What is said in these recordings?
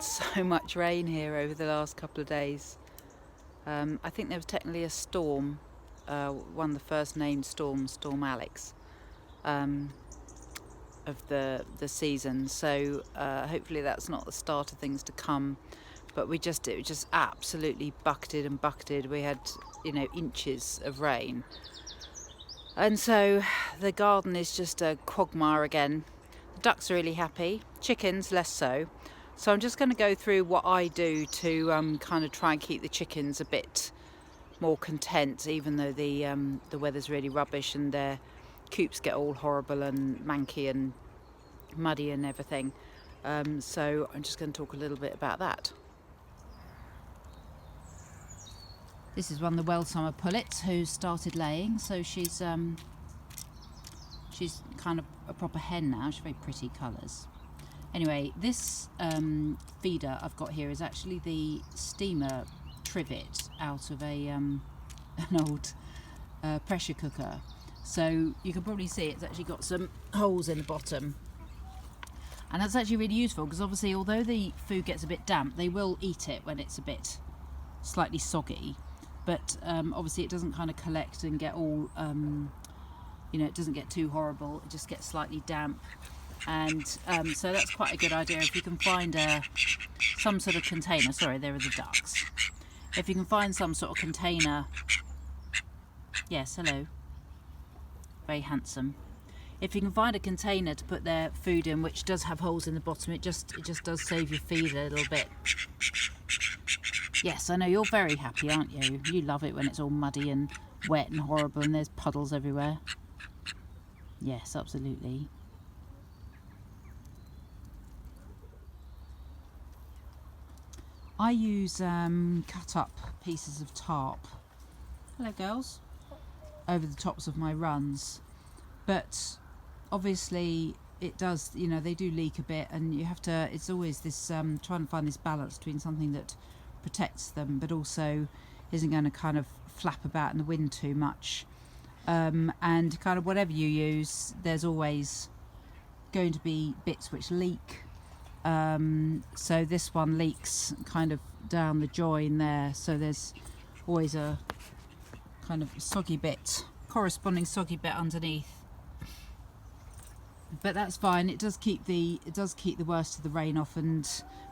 So much rain here over the last couple of days. I think there was technically a storm, one of the first named storms, Storm Alex, of the season. So hopefully that's not the start of things to come. But it was just absolutely bucketed and bucketed. We had, inches of rain, and so the garden is just a quagmire again. The ducks are really happy, chickens less so. So I'm just going to go through what I do to kind of try and keep the chickens a bit more content, even though the weather's really rubbish and their coops get all horrible and manky and muddy and everything. So I'm just going to talk a little bit about that. This is one of the Welsummer pullets who's started laying. So she's kind of a proper hen now. She's very pretty colours. Anyway, this feeder I've got here is actually the steamer trivet out of an old pressure cooker. So you can probably see it's actually got some holes in the bottom. And that's actually really useful because obviously although the food gets a bit damp, they will eat it when it's a bit slightly soggy. But obviously it doesn't kind of collect and get all, it doesn't get too horrible. It just gets slightly damp. And so that's quite a good idea if you can find some sort of container. Sorry, there are the ducks. If you can find some sort of container. Yes, hello. Very handsome. If you can find a container to put their food in, which does have holes in the bottom, it just does save your feeder a little bit. Yes, I know you're very happy, aren't you? You love it when it's all muddy and wet and horrible and there's puddles everywhere. Yes, absolutely. I use cut up pieces of tarp, hello girls, over the tops of my runs, but obviously it does, they do leak a bit, and you have to, it's always this trying to find this balance between something that protects them but also isn't going to kind of flap about in the wind too much, and kind of whatever you use, there's always going to be bits which leak. So this one leaks kind of down the join there, so there's always a kind of soggy bit, corresponding soggy bit underneath. But that's fine. It does keep the worst of the rain off,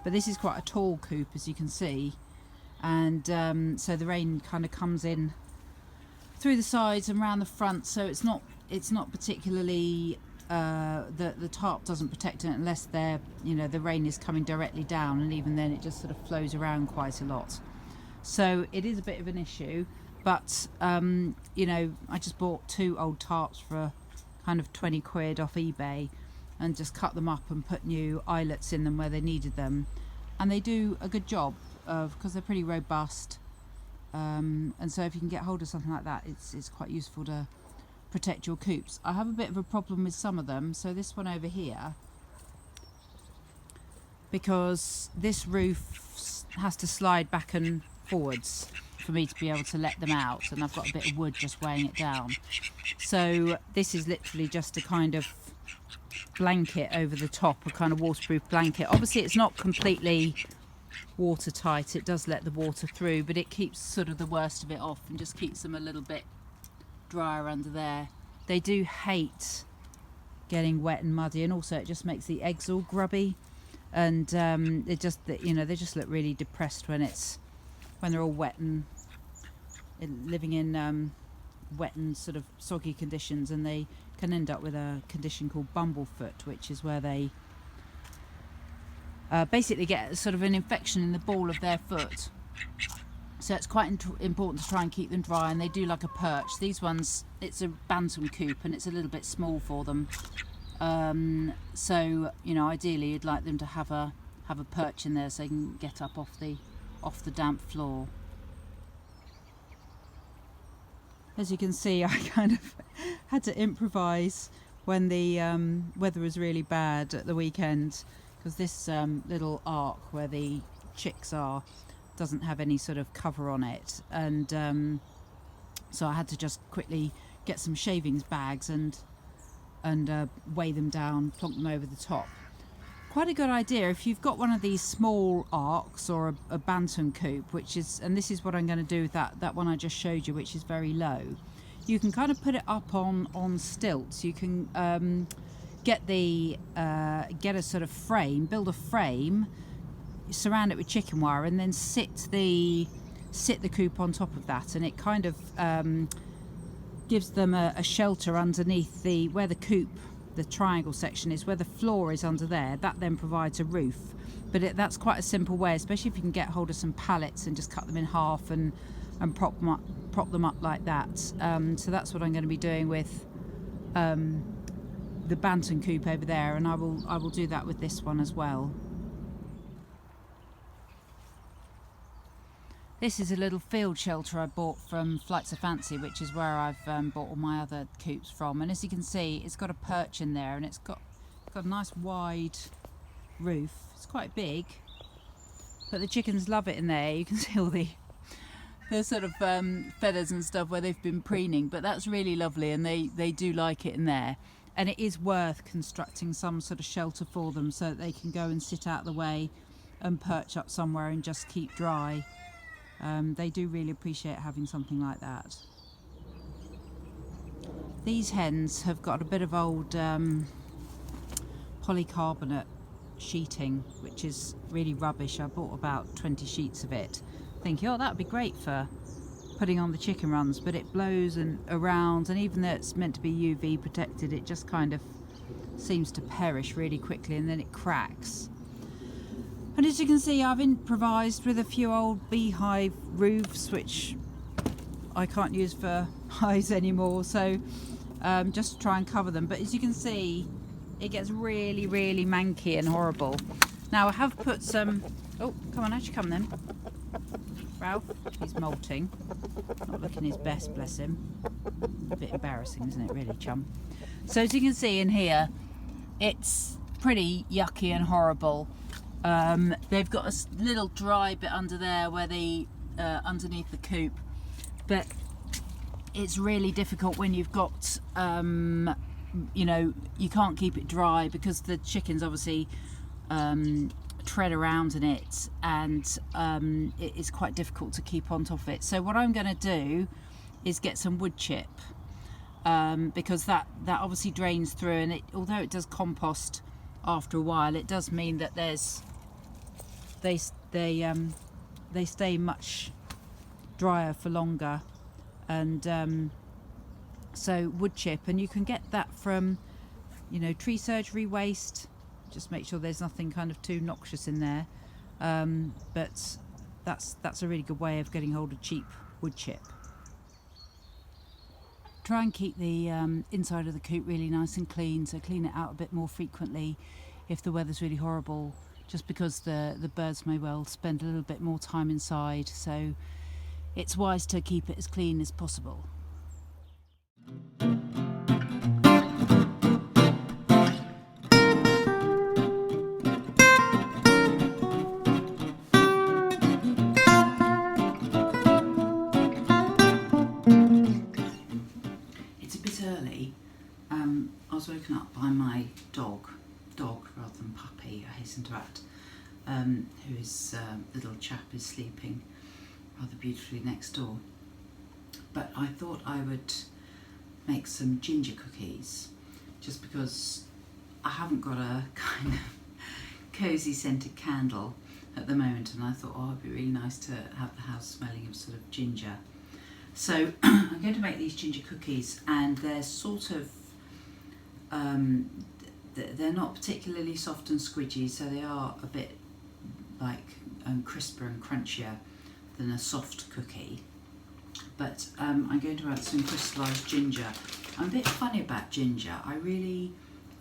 but this is quite a tall coop, as you can see, and so the rain kind of comes in through the sides and around the front. So it's not particularly. The tarp doesn't protect it unless the rain is coming directly down, and even then it just sort of flows around quite a lot. So it is a bit of an issue, but I just bought 2 old tarps for kind of 20 quid off eBay and just cut them up and put new eyelets in them where they needed them, and they do a good job because they're pretty robust, and so if you can get hold of something like that, it's quite useful to protect your coops. I have a bit of a problem with some of them, so this one over here, because this roof has to slide back and forwards for me to be able to let them out, and I've got a bit of wood just weighing it down. So this is literally just a kind of blanket over the top, a kind of waterproof blanket. Obviously it's not completely watertight, it does let the water through, but it keeps sort of the worst of it off and just keeps them a little bit drier under there. They do hate getting wet and muddy, and also it just makes the eggs all grubby, and they just look really depressed when they're all wet and living in wet and sort of soggy conditions, and they can end up with a condition called bumblefoot, which is where they basically get sort of an infection in the ball of their foot. So it's quite important to try and keep them dry, and they do like a perch. These ones, it's a bantam coop and it's a little bit small for them. So ideally you'd like them to have a perch in there so they can get up off the damp floor. As you can see, I kind of had to improvise when the weather was really bad at the weekend, because this little ark where the chicks are doesn't have any sort of cover on it, and so I had to just quickly get some shavings bags and weigh them down, plonk them over the top. Quite a good idea if you've got one of these small arks or a bantam coop, which is, and this is what I'm going to do with that one I just showed you, which is very low. You can kind of put it up on stilts. You can get a sort of frame, build a frame, surround it with chicken wire, and then sit the coop on top of that, and it kind of gives them a shelter underneath where the coop, the triangle section is, where the floor is under there. That then provides a roof. But that's quite a simple way, especially if you can get hold of some pallets and just cut them in half and prop them up like that. So that's what I'm going to be doing with the bantam coop over there, and I will do that with this one as well. This is a little field shelter I bought from Flights of Fancy, which is where I've bought all my other coops from. And as you can see, it's got a perch in there, and it's got a nice wide roof. It's quite big, but the chickens love it in there. You can see all the sort of feathers and stuff where they've been preening, but that's really lovely, and they do like it in there. And it is worth constructing some sort of shelter for them so that they can go and sit out the way and perch up somewhere and just keep dry. They do really appreciate having something like that. These hens have got a bit of old polycarbonate sheeting, which is really rubbish. I bought about 20 sheets of it, thinking, oh, that would be great for putting on the chicken runs, but it blows around, and even though it's meant to be UV protected, it just kind of seems to perish really quickly, and then it cracks. And as you can see, I've improvised with a few old beehive roofs, which I can't use for hives anymore, so just to try and cover them. But as you can see, it gets really, really manky and horrible. Now I have put some... Oh, come on, out you come then. Ralph, he's molting. Not looking his best, bless him. A bit embarrassing, isn't it, really, chum? So as you can see in here, it's pretty yucky and horrible. They've got a little dry bit under there where underneath the coop, but it's really difficult when you've got, you can't keep it dry because the chickens obviously tread around in it, and it is quite difficult to keep on top of it. So what I'm going to do is get some wood chip, because that obviously drains through, and although it does compost after a while, it does mean that they stay much drier for longer. And so wood chip, and you can get that from tree surgery waste. Just make sure there's nothing kind of too noxious in there, but that's a really good way of getting hold of cheap wood chip. Try and keep the inside of the coop really nice and clean, so clean it out a bit more frequently if the weather's really horrible, just because the birds may well spend a little bit more time inside, so it's wise to keep it as clean as possible. It's a bit early. I was woken up by my dog rather than puppy, I hasten to add, whose little chap is sleeping rather beautifully next door. But I thought I would make some ginger cookies, just because I haven't got a kind of cosy scented candle at the moment, and I thought, oh, it'd be really nice to have the house smelling of sort of ginger. So I'm going to make these ginger cookies, and they're sort of they're not particularly soft and squidgy, so they are a bit like crisper and crunchier than a soft cookie. But I'm going to add some crystallised ginger. I'm a bit funny about ginger. I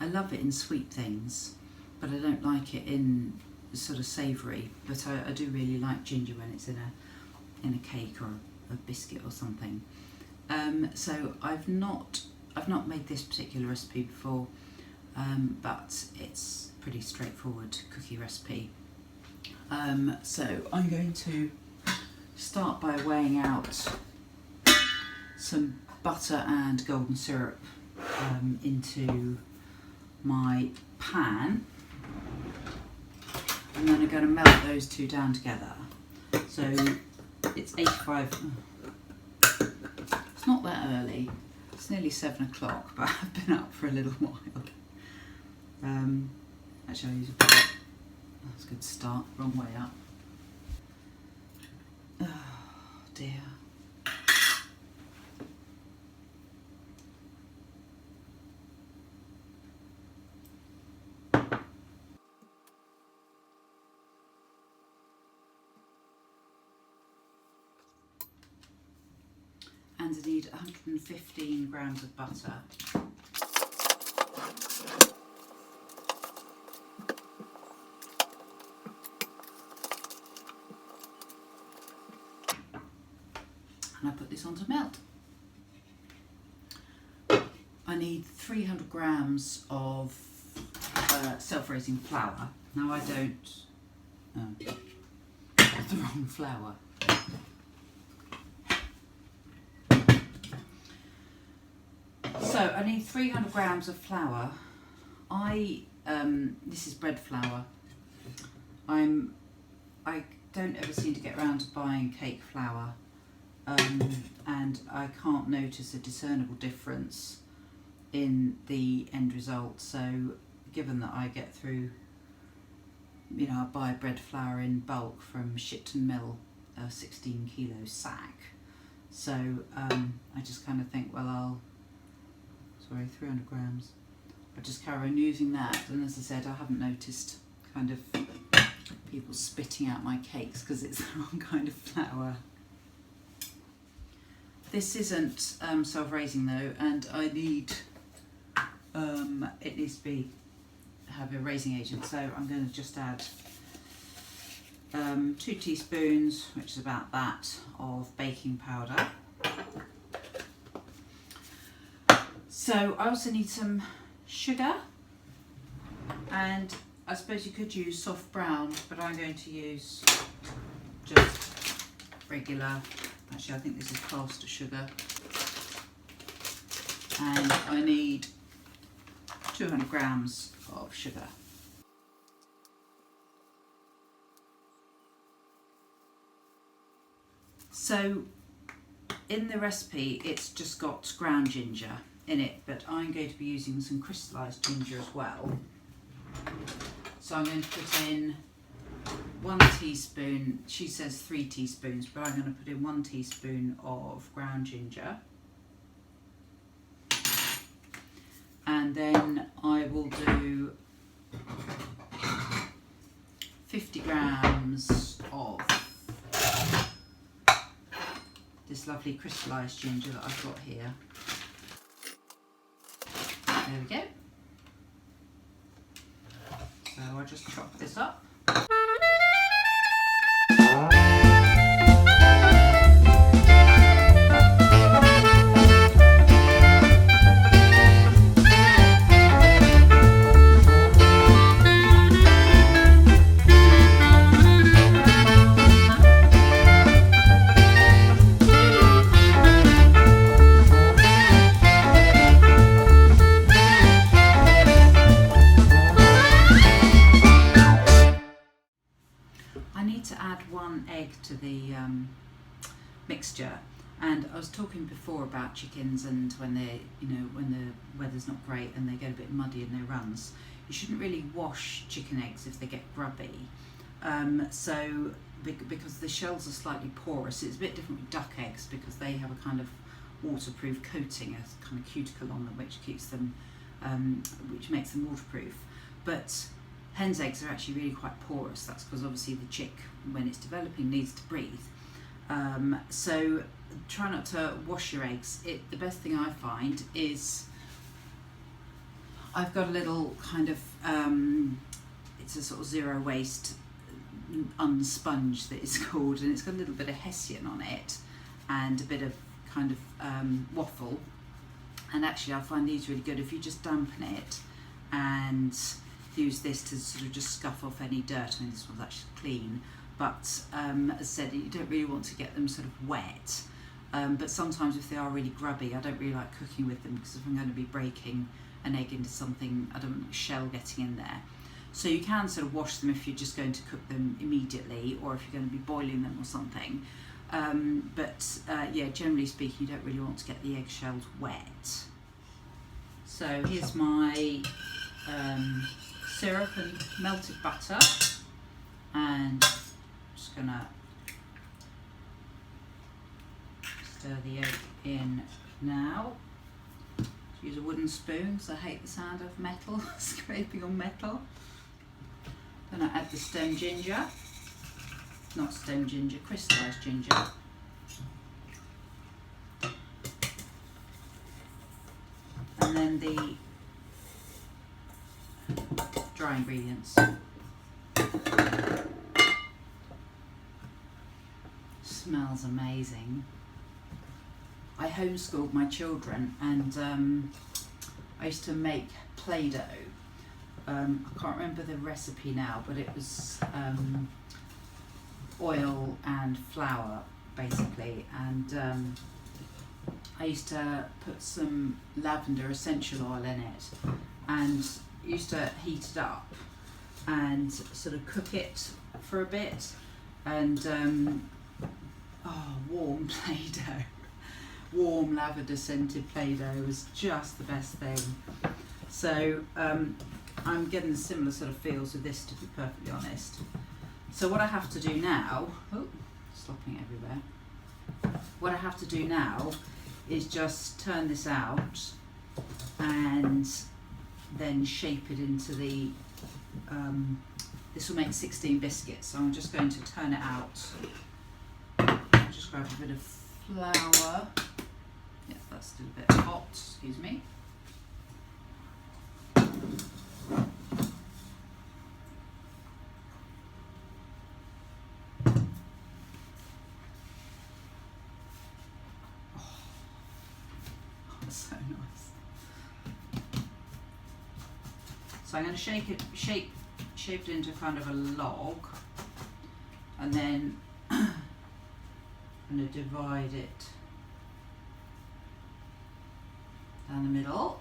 love it in sweet things, but I don't like it in sort of savoury. But I do really like ginger when it's in a cake or a biscuit or something. So I've not made this particular recipe before, but it's a pretty straightforward cookie recipe. So I'm going to start by weighing out some butter and golden syrup into my pan, and then I'm going to melt those two down together. So it's 85. It's not that early. It's nearly 7 o'clock, but I've been up for a little while. Actually, I'll use a bit. That's a good start. Wrong way up. Oh dear. And I need 115 grams of butter. And I put this on to melt. I need 300 grams of self-raising flour. Now I don't, that's the wrong flour. So I need 300 grams of flour. This is bread flour. I don't ever seem to get around to buying cake flour, and I can't notice a discernible difference in the end result. So given that I get through, you know, I buy bread flour in bulk from Shipton Mill, a 16 kilo sack. So I just kind of think, well, 300 grams. I just carry on using that, and as I said, I haven't noticed kind of people spitting out my cakes because it's the wrong kind of flour. This isn't self-raising though, and I need it needs to have a raising agent, so I'm going to just add 2 teaspoons, which is about that, of baking powder. So I also need some sugar, and I suppose you could use soft brown, but I'm going to use just regular, actually I think this is caster sugar, and I need 200 grams of sugar. So in the recipe it's just got ground ginger in it, but I'm going to be using some crystallised ginger as well. So I'm going to put in 1 teaspoon, she says 3 teaspoons, but I'm going to put in 1 teaspoon of ground ginger. And then I will do 50 grams of this lovely crystallised ginger that I've got here. There we go. So I'll just chop this up. To add 1 egg to the mixture, and I was talking before about chickens, and when they, you know, when the weather's not great and they get a bit muddy in their runs, you shouldn't really wash chicken eggs if they get grubby. So because the shells are slightly porous, it's a bit different with duck eggs because they have a kind of waterproof coating, a kind of cuticle on them, which keeps them, which makes them waterproof. But hens' eggs are actually really quite porous. That's because obviously the chick, when it's developing, needs to breathe. So try not to wash your eggs. The best thing I find is I've got a little kind of, it's a sort of zero waste unsponge that it's called, and it's got a little bit of hessian on it and a bit of kind of waffle. And actually I find these really good if you just dampen it and use this to sort of just scuff off any dirt. I mean, this one's actually clean, but as I said, you don't really want to get them sort of wet. But sometimes if they are really grubby, I don't really like cooking with them, because if I'm going to be breaking an egg into something, I don't want shell getting in there. So you can sort of wash them if you're just going to cook them immediately, or if you're going to be boiling them or something. Yeah, generally speaking, you don't really want to get the eggshells wet. So here's my syrup and melted butter, and I'm just gonna stir the egg in now. Use a wooden spoon because I hate the sound of metal scraping on metal. Then I add the stem ginger, not stem ginger, crystallized ginger. And then the dry ingredients. Smells amazing. I homeschooled my children, and I used to make Play-Doh. I can't remember the recipe now, but it was oil and flour basically, and I used to put some lavender essential oil in it and used to heat it up and sort of cook it for a bit, and warm Play-Doh, warm lavender scented Play-Doh was just the best thing. So I'm getting a similar sort of feels with this, to be perfectly honest. So what I have to do now, slopping everywhere. What I have to do now is just turn this out and then shape it into the, this will make 16 biscuits, so I'm just going to turn it out. I'll just grab a bit of flour. Yeah, that's still a bit hot, excuse me. So nice. So I'm going to shape it into kind of a log, and then I'm going to divide it down the middle,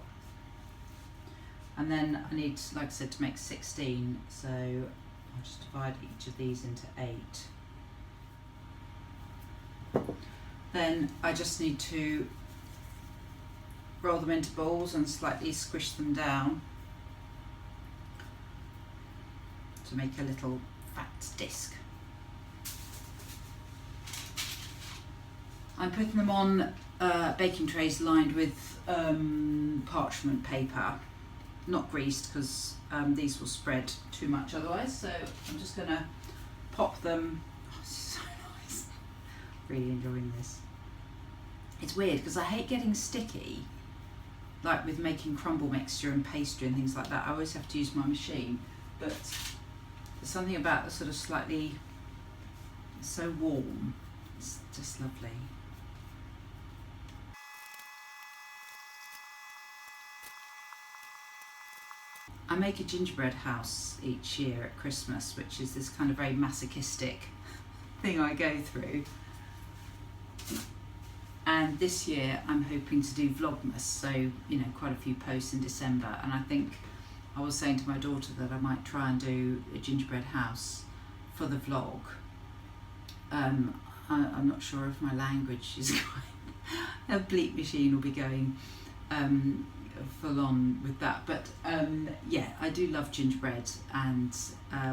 and then I need, like I said, to make 16, so I'll just divide each of these into 8. Then I just need to roll them into balls and slightly squish them down to make a little fat disc. I'm putting them on baking trays lined with parchment paper, not greased, because these will spread too much otherwise. So I'm just going to pop them. Oh, this is so nice. Really enjoying this. It's weird because I hate getting sticky, like with making crumble mixture and pastry and things like that. I always have to use my machine, but there's something about the sort of slightly, it's so warm, it's just lovely. I make a gingerbread house each year at Christmas, which is this kind of very masochistic thing I go through. And this year I'm hoping to do Vlogmas, so quite a few posts in December, and I think I was saying to my daughter that I might try and do a gingerbread house for the vlog. I'm not sure if my language is quite, a bleep machine will be going full on with that, but yeah, I do love gingerbread, and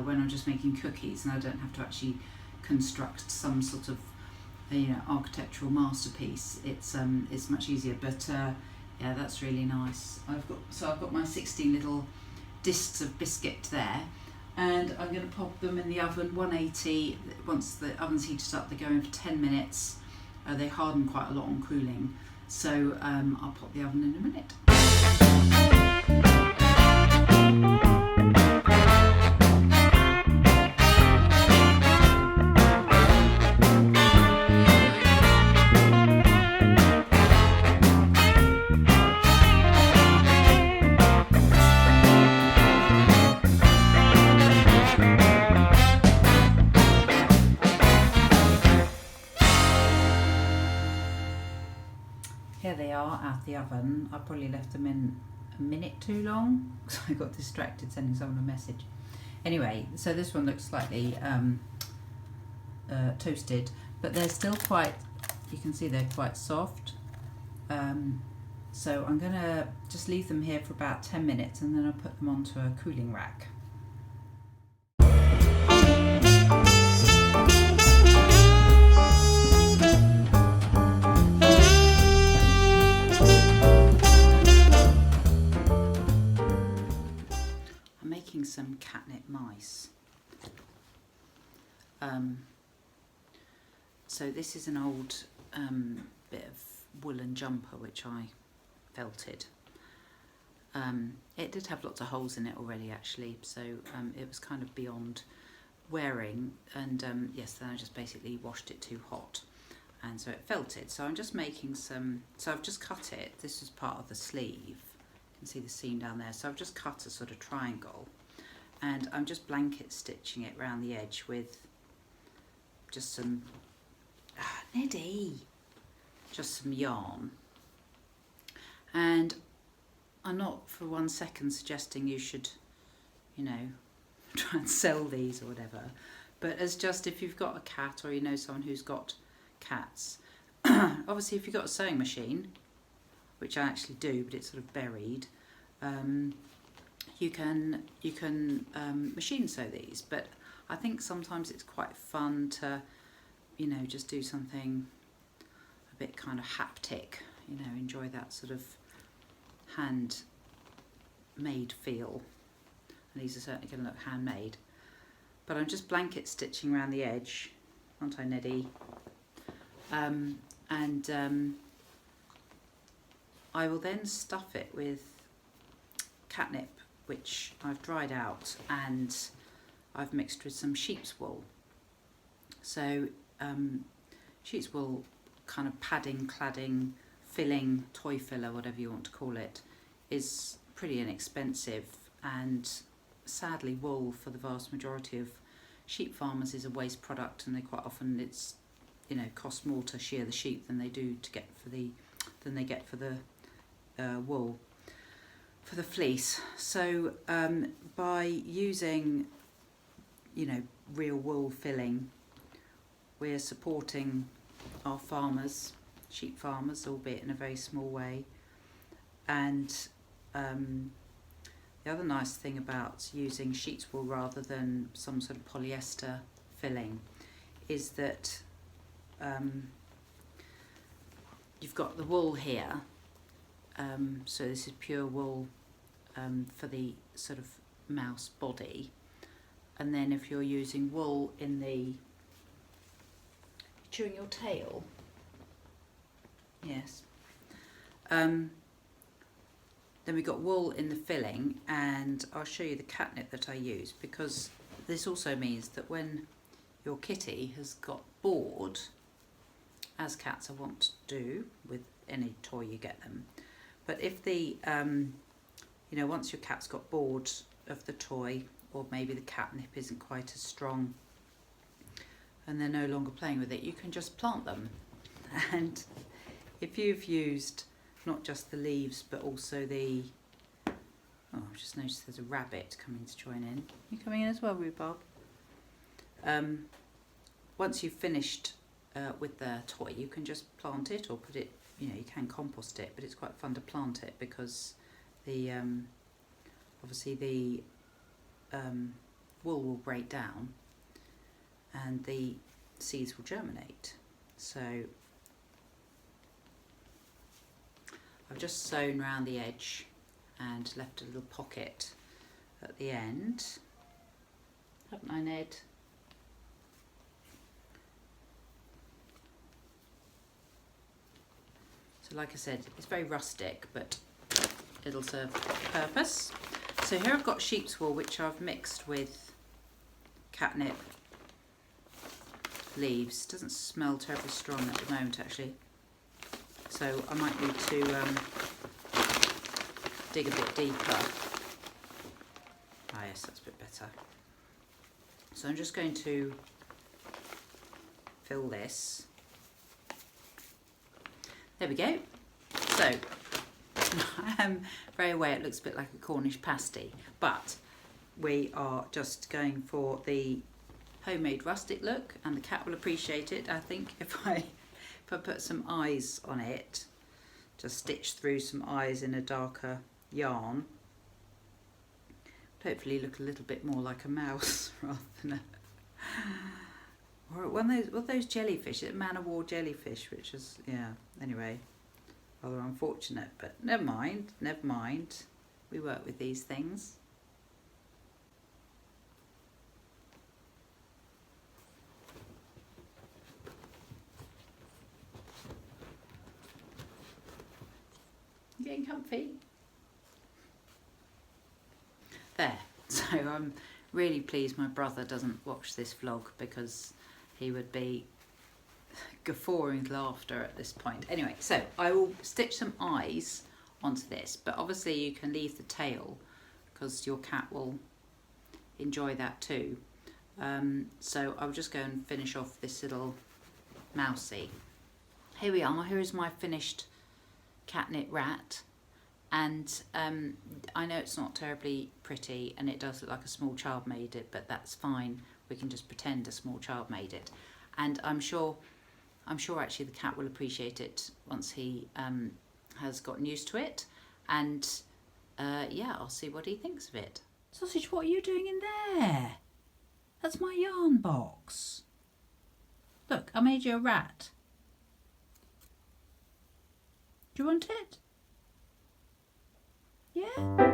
when I'm just making cookies and I don't have to actually construct some sort of architectural masterpiece, it's much easier. But yeah, that's really nice. I've got my 16 little discs of biscuit there, and I'm going to pop them in the oven 180. Once the oven's heated up, they go in for 10 minutes. They harden quite a lot on cooling, so I'll pop the oven in a minute. of the oven. I probably left them in a minute too long because I got distracted sending someone a message. Anyway, so this one looks slightly toasted, but they're still quite, you can see they're quite soft. So I'm going to just leave them here for about 10 minutes and then I'll put them onto a cooling rack. I'm making some catnip mice. So this is an old bit of woolen jumper which I felted. It did have lots of holes in it already actually, so it was kind of beyond wearing, and yes, then I just basically washed it too hot and so it felted. So I'm just making some, so I've just cut it, this is part of the sleeve, you can see the seam down there, so I've just cut a sort of triangle and I'm just blanket stitching it around the edge with just some, Neddy, just some yarn. And I'm not for 1 second suggesting you should, you know, try and sell these or whatever, but as just if you've got a cat or you know someone who's got cats, obviously if you've got a sewing machine, which I actually do, but it's sort of buried, you can machine sew these, but I think sometimes it's quite fun to, you know, just do something a bit kind of haptic, you know, enjoy that sort of handmade feel. And these are certainly going to look handmade. But I'm just blanket stitching around the edge, aren't I, Neddy? I will then stuff it with catnip, which I've dried out and I've mixed with some sheep's wool. So sheep's wool kind of padding, cladding, filling, toy filler, whatever you want to call it, is pretty inexpensive, and sadly wool for the vast majority of sheep farmers is a waste product, and they quite often it's, you know, cost more to shear the sheep than they do to get for the wool for the fleece. So by using, you know, real wool filling, we're supporting our farmers, sheep farmers, albeit in a very small way. And the other nice thing about using sheep's wool rather than some sort of polyester filling is that you've got the wool here, so this is pure wool for the sort of mouse body, and then if you're using wool in the, chewing your tail, yes, then we've got wool in the filling, and I'll show you the catnip that I use, because this also means that when your kitty has got bored, as cats are wont to do with any toy you get them, but if the you know, once your cat's got bored of the toy, or maybe the catnip isn't quite as strong and they're no longer playing with it, you can just plant them. And if you've used not just the leaves but also the, oh, I've just noticed there's a rabbit coming to join in. You coming in as well, Rhubarb? Once you've finished with the toy, you can just plant it or put it, you know, you can compost it, but it's quite fun to plant it because the obviously the wool will break down and the seeds will germinate. So I've just sewn around the edge and left a little pocket at the end, haven't I, Ned? So like I said, it's very rustic, but it'll serve a purpose. So here I've got sheep's wool, which I've mixed with catnip leaves. Doesn't smell terribly strong at the moment, actually. So I might need to dig a bit deeper. Ah yes, that's a bit better. So I'm just going to fill this. There we go. So I am very aware it looks a bit like a Cornish pasty, but we are just going for the homemade rustic look, and the cat will appreciate it. I think if I put some eyes on it, just stitch through some eyes in a darker yarn, hopefully look a little bit more like a mouse rather than a or one of those jellyfish, a man-o'-war jellyfish, which is, yeah, anyway, rather unfortunate, but never mind, we work with these things. Getting comfy. There. So I'm really pleased my brother doesn't watch this vlog, because he would be guffawing with laughter at this point. Anyway, so I will stitch some eyes onto this, but obviously you can leave the tail because your cat will enjoy that too. So I'll just go and finish off this little mousey. Here we are. Here is my finished catnip rat, and I know it's not terribly pretty and it does look like a small child made it, but that's fine, we can just pretend a small child made it, and I'm sure actually the cat will appreciate it once he has gotten used to it, and yeah, I'll see what he thinks of it. Sausage, what are you doing in there? That's my yarn box. Look, I made you a rat. Do you want it? Yeah?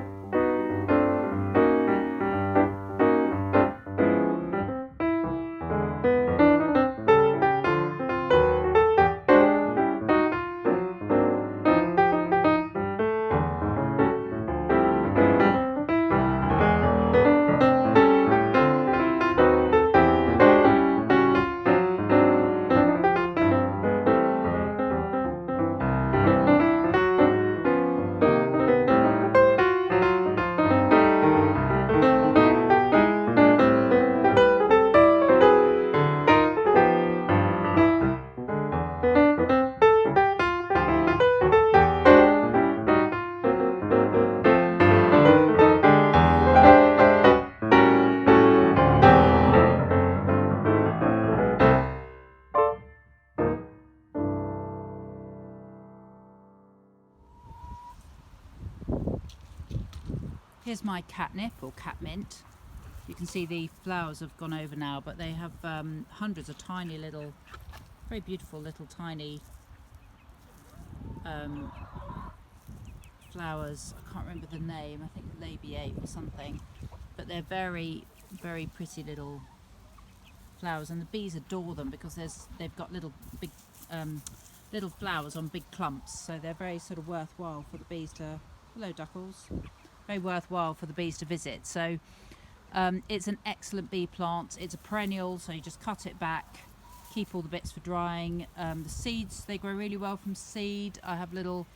Here's my catnip or catmint. You can see the flowers have gone over now, but they have hundreds of tiny little, very beautiful little tiny flowers. I can't remember the name, I think labiate or something, but they're very, very pretty little flowers, and the bees adore them because they've got little big little flowers on big clumps, so they're very sort of worthwhile for the bees to, hello duckles, very worthwhile for the bees to visit. So it's an excellent bee plant. It's a perennial, so you just cut it back, keep all the bits for drying. The seeds, they grow really well from seed. I have little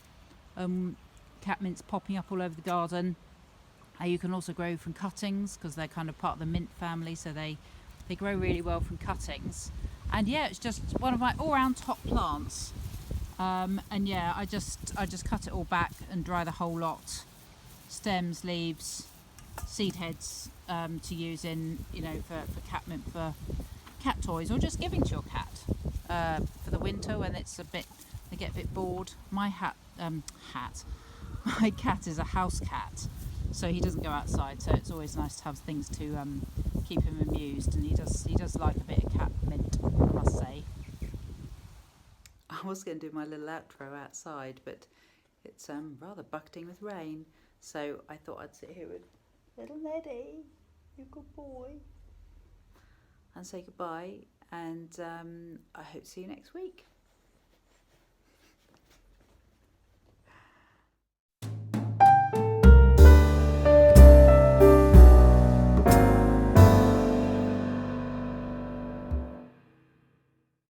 catmints popping up all over the garden. You can also grow from cuttings because they're kind of part of the mint family, so they grow really well from cuttings. And yeah, it's just one of my all-round top plants. And yeah, I just cut it all back and dry the whole lot. Stems, leaves, seed heads to use in, you know, for catmint, for cat toys, or just giving to your cat for the winter when it's a bit, they get a bit bored. My my cat is a house cat, so he doesn't go outside, so it's always nice to have things to keep him amused, and he does like a bit of catmint, I must say. I was going to do my little outro outside, but it's rather bucketing with rain, so I thought I'd sit here with little Neddy, you good boy, and say goodbye, and I hope to see you next week.